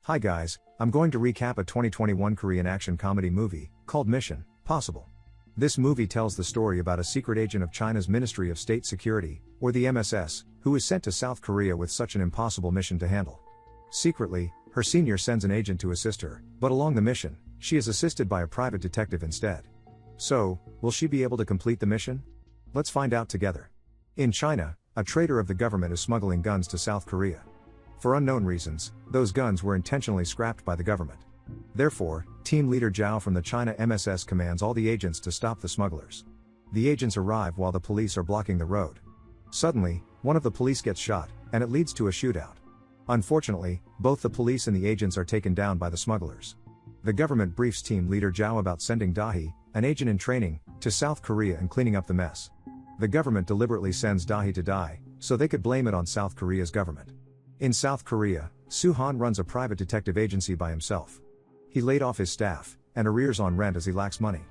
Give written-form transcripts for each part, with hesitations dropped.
Hi guys, I'm going to recap a 2021 Korean action comedy movie, called Mission Possible. This movie tells the story about a secret agent of China's Ministry of State Security, or the MSS, who is sent to South Korea with such an impossible mission to handle. Secretly, her senior sends an agent to assist her, but along the mission, she is assisted by a private detective instead. So, will she be able to complete the mission? Let's find out together. In China, a traitor of the government is smuggling guns to South Korea. For unknown reasons, those guns were intentionally scrapped by the government. Therefore, team leader Zhao from the China MSS commands all the agents to stop the smugglers. The agents arrive while the police are blocking the road. Suddenly, one of the police gets shot, and it leads to a shootout. Unfortunately, both the police and the agents are taken down by the smugglers. The government briefs team leader Zhao about sending Dahi, an agent in training, to South Korea and cleaning up the mess. The government deliberately sends Dahi to die, so they could blame it on South Korea's government. In South Korea, Soo-han runs a private detective agency by himself. He laid off his staff, and arrears on rent as he lacks money.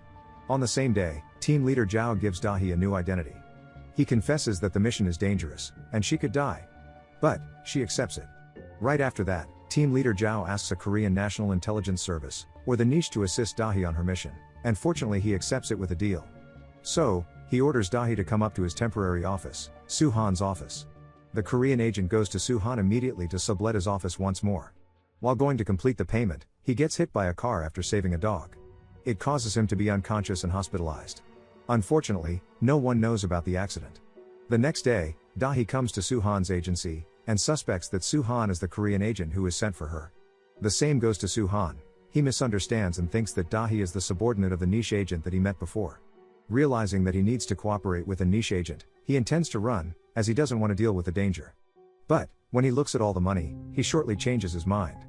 On the same day, team leader Zhao gives Dahi a new identity. He confesses that the mission is dangerous, and she could die. But, she accepts it. Right after that, team leader Zhao asks a Korean National Intelligence Service, or the niche, to assist Dahi on her mission, and fortunately he accepts it with a deal. So, he orders Dahi to come up to his temporary office, Soo-han's office. The Korean agent goes to Soo-han immediately to sublet his office once more. While going to complete the payment, he gets hit by a car after saving a dog. It causes him to be unconscious and hospitalized. Unfortunately, no one knows about the accident. The next day, Dahi comes to Soo-han's agency, and suspects that Soo-han is the Korean agent who is sent for her. The same goes to Soo-han. He misunderstands and thinks that Dahi is the subordinate of the niche agent that he met before. Realizing that he needs to cooperate with a niche agent, he intends to run, as he doesn't want to deal with the danger. But, when he looks at all the money, he shortly changes his mind.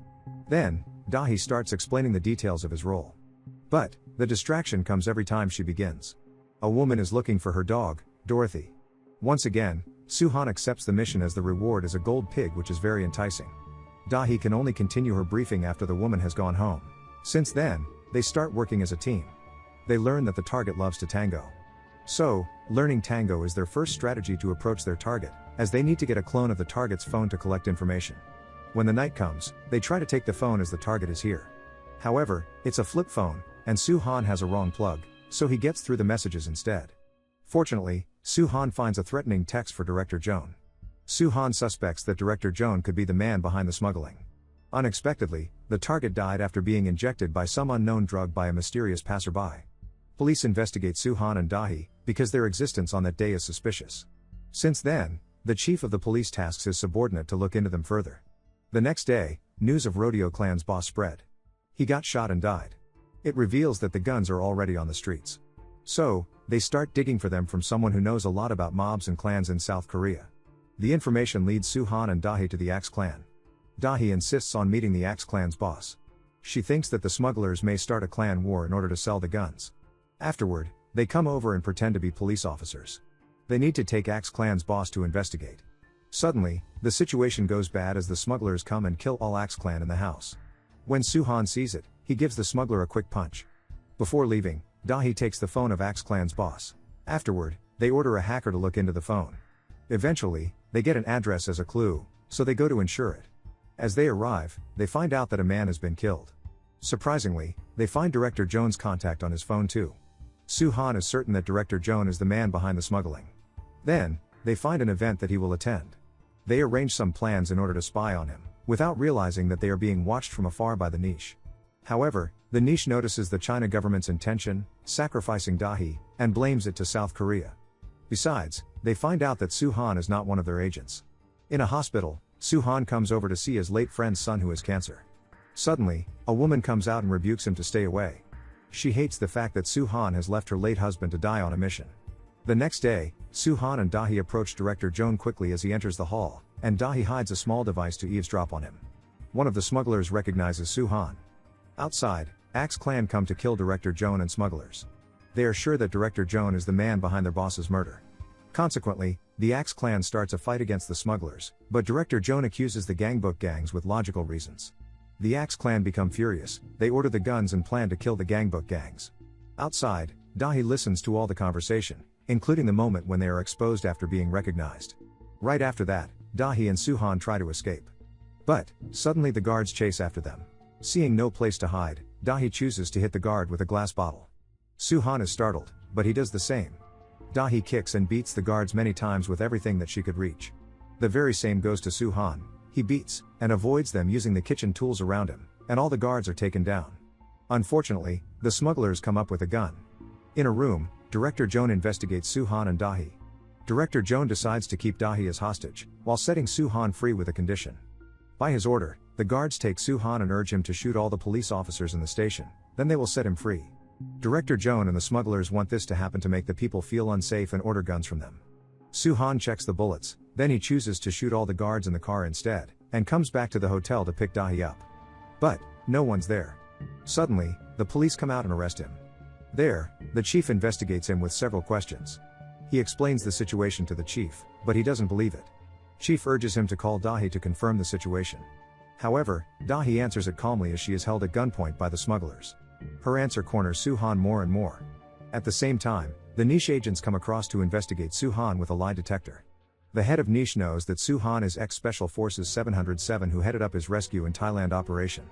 Then, Dahi starts explaining the details of his role. But, the distraction comes every time she begins. A woman is looking for her dog, Dorothy. Once again, Soo-han accepts the mission as the reward is a gold pig, which is very enticing. Dahi can only continue her briefing after the woman has gone home. Since then, they start working as a team. They learn that the target loves to tango. So, learning tango is their first strategy to approach their target, as they need to get a clone of the target's phone to collect information. When the night comes, they try to take the phone as the target is here. However, it's a flip phone, and Soo-han has a wrong plug, so he gets through the messages instead. Fortunately, Soo-han finds a threatening text for Director Joan. Soo-han suspects that Director Joan could be the man behind the smuggling. Unexpectedly, the target died after being injected by some unknown drug by a mysterious passerby. Police investigate Soo-han and Dahi, because their existence on that day is suspicious. Since then, the chief of the police tasks his subordinate to look into them further. The next day, news of Rodeo Clan's boss spread. He got shot and died. It reveals that the guns are already on the streets. So, they start digging for them from someone who knows a lot about mobs and clans in South Korea. The information leads Soo-han and Dahi to the Axe clan. Dahi insists on meeting the Axe clan's boss. She thinks that the smugglers may start a clan war in order to sell the guns. Afterward, they come over and pretend to be police officers. They need to take Axe clan's boss to investigate. Suddenly, the situation goes bad as the smugglers come and kill all Axe clan in the house. When Soo-han sees it, he gives the smuggler a quick punch. Before leaving, Dahi takes the phone of Axe clan's boss. Afterward, they order a hacker to look into the phone. Eventually, they get an address as a clue, so they go to ensure it. As they arrive, they find out that a man has been killed. Surprisingly, they find Director Joan's contact on his phone too. Soo-han is certain that Director Joan is the man behind the smuggling. Then, they find an event that he will attend. They arrange some plans in order to spy on him, without realizing that they are being watched from afar by the niche. However, the niche notices the China government's intention, sacrificing Dahi, and blames it to South Korea. Besides, they find out that Soo-han is not one of their agents. In a hospital, Soo-han comes over to see his late friend's son who has cancer. Suddenly, a woman comes out and rebukes him to stay away. She hates the fact that Soo-han has left her late husband to die on a mission. The next day, Soo-han and Dahi approach Director Joan quickly as he enters the hall, and Dahi hides a small device to eavesdrop on him. One of the smugglers recognizes Soo-han. Outside, Axe clan come to kill Director Joan and smugglers. They are sure that Director Joan is the man behind their boss's murder. Consequently, the Axe clan starts a fight against the smugglers, but Director Joan accuses the gangbook gangs with logical reasons. The Axe clan become furious, they order the guns and plan to kill the gangbook gangs. Outside, Dahi listens to all the conversation, including the moment when they are exposed after being recognized. Right after that, Dahi and Soo-han try to escape. But, suddenly the guards chase after them. Seeing no place to hide, Dahi chooses to hit the guard with a glass bottle. Soo-han is startled, but he does the same. Dahi kicks and beats the guards many times with everything that she could reach. The very same goes to Soo-han. He beats, and avoids them using the kitchen tools around him, and all the guards are taken down. Unfortunately, the smugglers come up with a gun. In a room, Director Joan investigates Soo-han and Dahi. Director Joan decides to keep Dahi as hostage, while setting Soo-han free with a condition. By his order, the guards take Soo-han and urge him to shoot all the police officers in the station, then they will set him free. Director Joan and the smugglers want this to happen to make the people feel unsafe and order guns from them. Soo-han checks the bullets, then he chooses to shoot all the guards in the car instead, and comes back to the hotel to pick Dahi up. But, no one's there. Suddenly, the police come out and arrest him. There, the chief investigates him with several questions. He explains the situation to the chief, but he doesn't believe it. Chief urges him to call Dahi to confirm the situation. However, Dahi answers it calmly as she is held at gunpoint by the smugglers. Her answer corners Soo-han more and more. At the same time, the niche agents come across to investigate Soo-han with a lie detector. The head of niche knows that Soo-han is ex-Special Forces 707 who headed up his rescue in Thailand operation.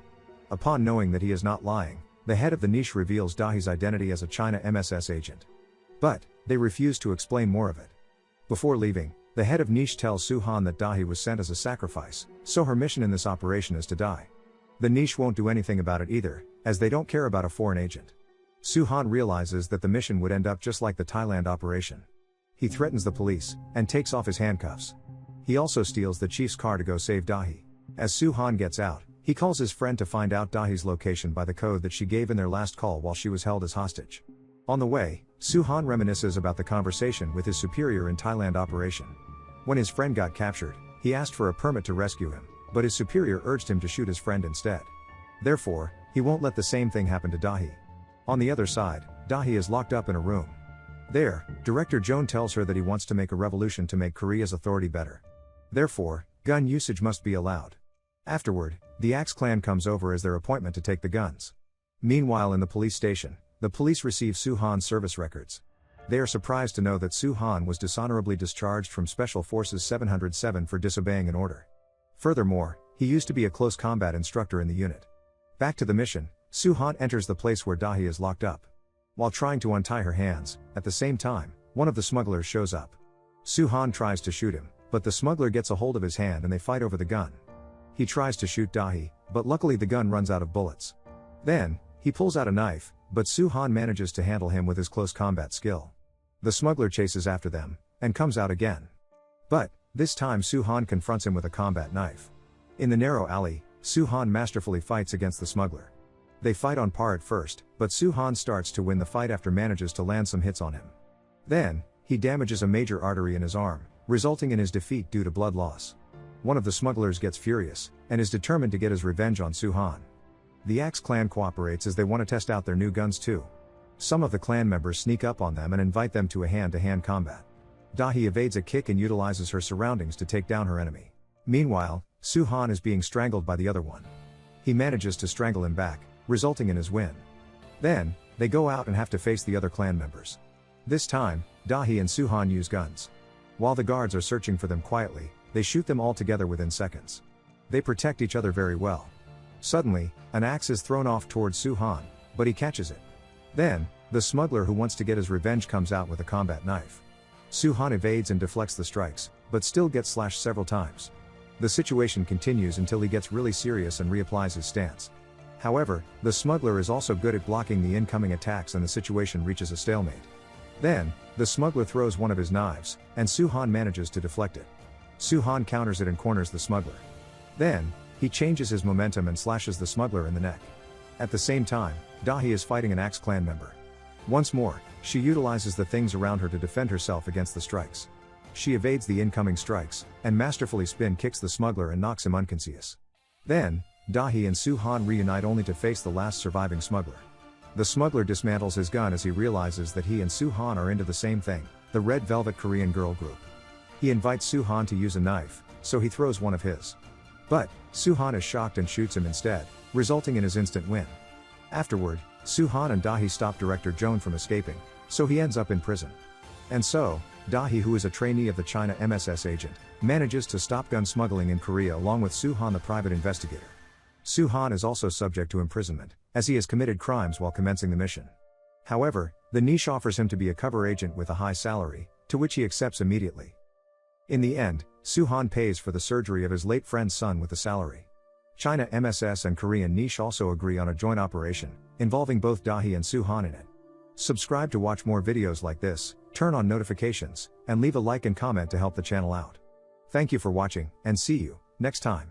Upon knowing that he is not lying, the head of the niche reveals Dahi's identity as a China MSS agent. But, they refuse to explain more of it. Before leaving, the head of niche tells Soo-han that Dahi was sent as a sacrifice, so her mission in this operation is to die. The niche won't do anything about it either, as they don't care about a foreign agent. Soo-han realizes that the mission would end up just like the Thailand operation. He threatens the police, and takes off his handcuffs. He also steals the chief's car to go save Dahi. As Soo-han gets out, he calls his friend to find out Dahi's location by the code that she gave in their last call while she was held as hostage. On the way, Soo-han reminisces about the conversation with his superior in Thailand operation. When his friend got captured, he asked for a permit to rescue him, but his superior urged him to shoot his friend instead. Therefore, he won't let the same thing happen to Dahi. On the other side, Dahi is locked up in a room. There, Director Joan tells her that he wants to make a revolution to make Korea's authority better. Therefore, gun usage must be allowed. Afterward, the Axe clan comes over as their appointment to take the guns. Meanwhile in the police station, the police receive Soo-han's service records. They are surprised to know that Soo-han was dishonorably discharged from Special Forces 707 for disobeying an order. Furthermore, he used to be a close combat instructor in the unit. Back to the mission, Soo-han enters the place where Dahi is locked up. While trying to untie her hands, at the same time, one of the smugglers shows up. Soo-han tries to shoot him, but the smuggler gets a hold of his hand and they fight over the gun. He tries to shoot Dahi, but luckily the gun runs out of bullets. Then, he pulls out a knife, but Soo-han manages to handle him with his close combat skill. The smuggler chases after them, and comes out again. But, this time Soo-han confronts him with a combat knife. In the narrow alley, Soo-han masterfully fights against the smuggler. They fight on par at first, but Soo-han starts to win the fight after manages to land some hits on him. Then, he damages a major artery in his arm, resulting in his defeat due to blood loss. One of the smugglers gets furious, and is determined to get his revenge on Soo-han. The Axe clan cooperates as they want to test out their new guns too. Some of the clan members sneak up on them and invite them to a hand-to-hand combat. Dahi evades a kick and utilizes her surroundings to take down her enemy. Meanwhile, Soo-han is being strangled by the other one. He manages to strangle him back, resulting in his win. Then, they go out and have to face the other clan members. This time, Dahi and Soo-han use guns. While the guards are searching for them quietly, they shoot them all together within seconds. They protect each other very well. Suddenly, an axe is thrown off towards Soo-han, but he catches it. Then, the smuggler who wants to get his revenge comes out with a combat knife. Soo-han evades and deflects the strikes, but still gets slashed several times. The situation continues until he gets really serious and reapplies his stance. However, the smuggler is also good at blocking the incoming attacks and the situation reaches a stalemate. Then, the smuggler throws one of his knives, and Soo-han manages to deflect it. Soo-han counters it and corners the smuggler. Then, he changes his momentum and slashes the smuggler in the neck. At the same time, Dahi is fighting an Axe clan member. Once more, she utilizes the things around her to defend herself against the strikes. She evades the incoming strikes, and masterfully spin kicks the smuggler and knocks him unconscious. Then, Dahi and Soo-han reunite only to face the last surviving smuggler. The smuggler dismantles his gun as he realizes that he and Soo-han are into the same thing, the Red Velvet Korean girl group. He invites Soo-han to use a knife, so he throws one of his. But, Soo-han is shocked and shoots him instead, resulting in his instant win. Afterward, Soo-han and Dahi stop Director Joan from escaping, so he ends up in prison. And so, Dahi, who is a trainee of the China MSS agent, manages to stop gun smuggling in Korea along with Soo-han, the private investigator. Soo-han is also subject to imprisonment, as he has committed crimes while commencing the mission. However, the niche offers him to be a cover agent with a high salary, to which he accepts immediately. In the end, Soo-han pays for the surgery of his late friend's son with the salary. China MSS and Korean niche also agree on a joint operation, involving both Dahi and Soo-han in it. Subscribe to watch more videos like this, turn on notifications, and leave a like and comment to help the channel out. Thank you for watching, and see you next time.